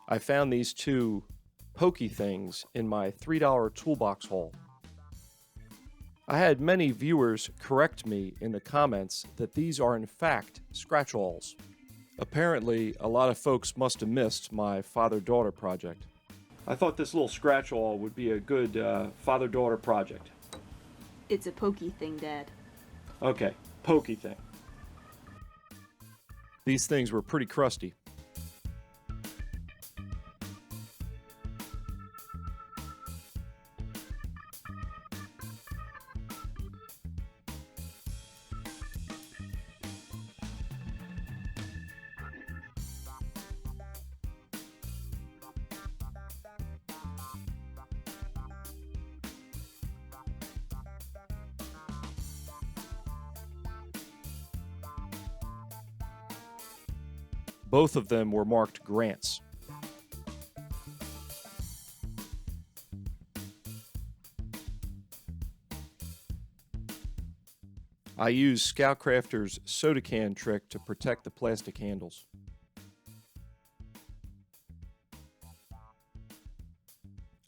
I found these two pokey things in my $3 toolbox haul. I had many viewers correct me in the comments that these are in fact scratch-alls. Apparently, a lot of folks must have missed my father-daughter project. I thought this little scratch-all would be a good father-daughter project. It's a pokey thing, Dad. Okay, pokey thing. These things were pretty crusty. Both of them were marked grants. I used Scoutcrafter's soda can trick to protect the plastic handles.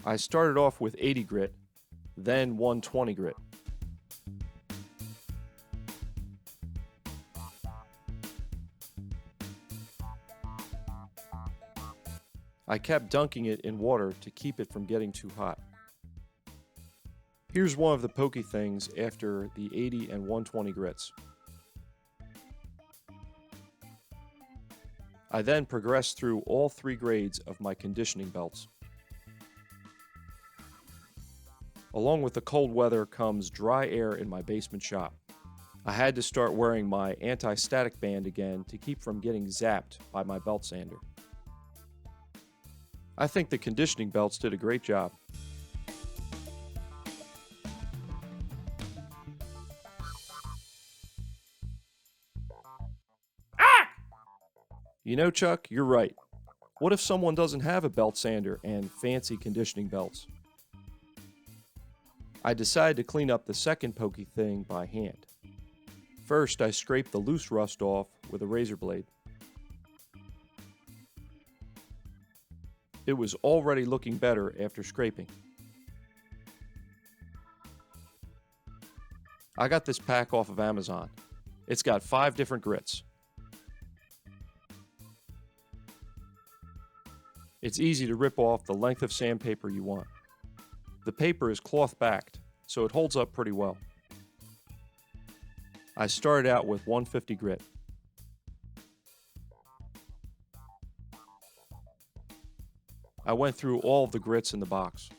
I started off with 80 grit, then 120 grit. I kept dunking it in water to keep it from getting too hot. Here's one of the pokey things after the 80 and 120 grits. I then progressed through all 3 grades of my conditioning belts. Along with the cold weather comes dry air in my basement shop. I had to start wearing my anti-static band again to keep from getting zapped by my belt sander. I think the conditioning belts did a great job. You know, Chuck, you're right. What if someone doesn't have a belt sander and fancy conditioning belts? I decided to clean up the second pokey thing by hand. First, I scraped the loose rust off with a razor blade. It was already looking better after scraping. I got this pack off of Amazon. It's got 5 different grits. It's easy to rip off the length of sandpaper you want. The paper is cloth backed, so it holds up pretty well. I started out with 150 grit. I went through all of the grits in the box.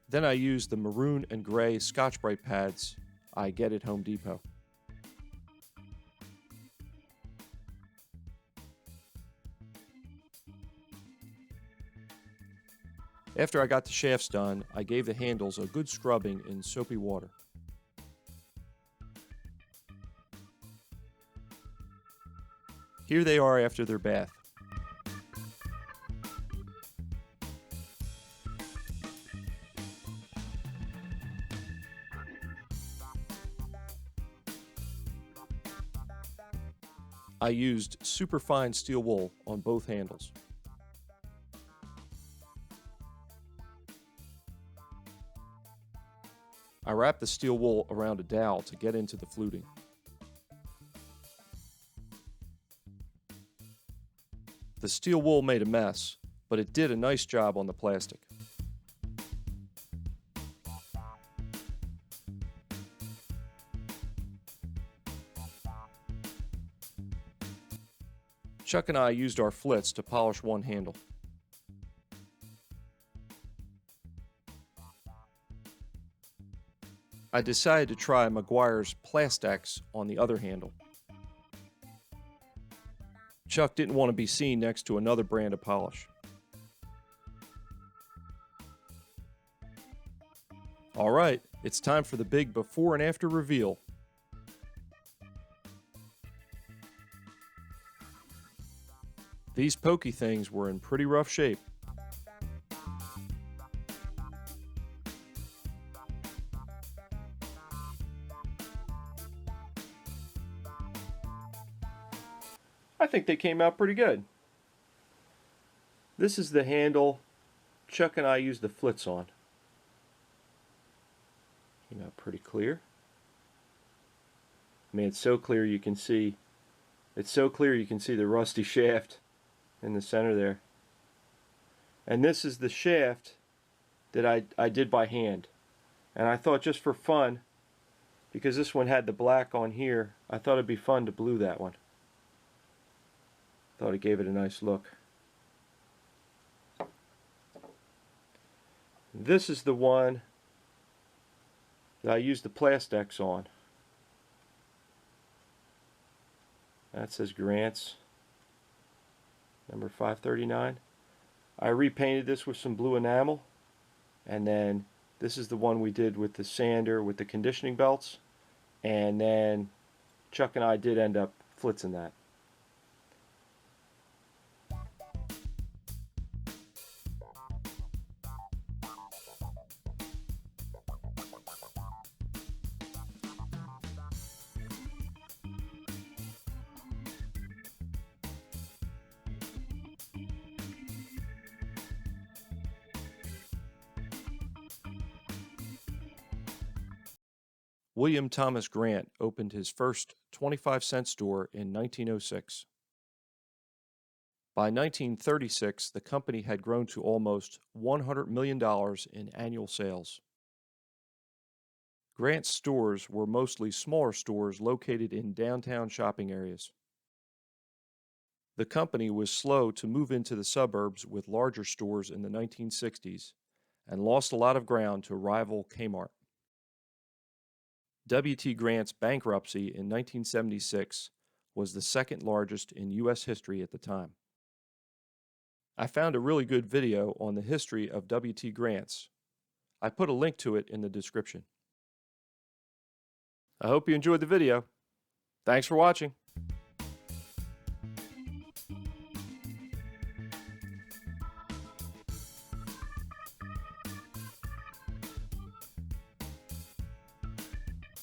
Then I used the maroon and gray Scotch-Brite pads I get at Home Depot. After I got the shafts done, I gave the handles a good scrubbing in soapy water. Here they are after their bath. I used superfine steel wool on both handles. I wrapped the steel wool around a dowel to get into the fluting. The steel wool made a mess, but it did a nice job on the plastic. Chuck and I used our flits to polish one handle. I decided to try Meguiar's Plastex on the other handle. Chuck didn't want to be seen next to another brand of polish. All right, it's time for the big before and after reveal. These pokey things were in pretty rough shape. I think they came out pretty good. This is the handle Chuck and I used the flits on. Came out pretty clear. I mean, it's so clear you can see the rusty shaft in the center there. And this is the shaft that I did by hand. And I thought, just for fun, because this one had the black on here, I thought it'd be fun to blue that one. Thought it gave it a nice look. This is the one that I used the Plastex on. That says Grants, number 539. I repainted this with some blue enamel, and then this is the one we did with the sander with the conditioning belts, and then Chuck and I did end up flitzing that. William Thomas Grant opened his first 25-cent store in 1906. By 1936, the company had grown to almost $100 million in annual sales. Grant's stores were mostly smaller stores located in downtown shopping areas. The company was slow to move into the suburbs with larger stores in the 1960s and lost a lot of ground to rival Kmart. W.T. Grant's bankruptcy in 1976 was the second largest in U.S. history at the time. I found a really good video on the history of W.T. Grant's. I put a link to it in the description. I hope you enjoyed the video. Thanks for watching.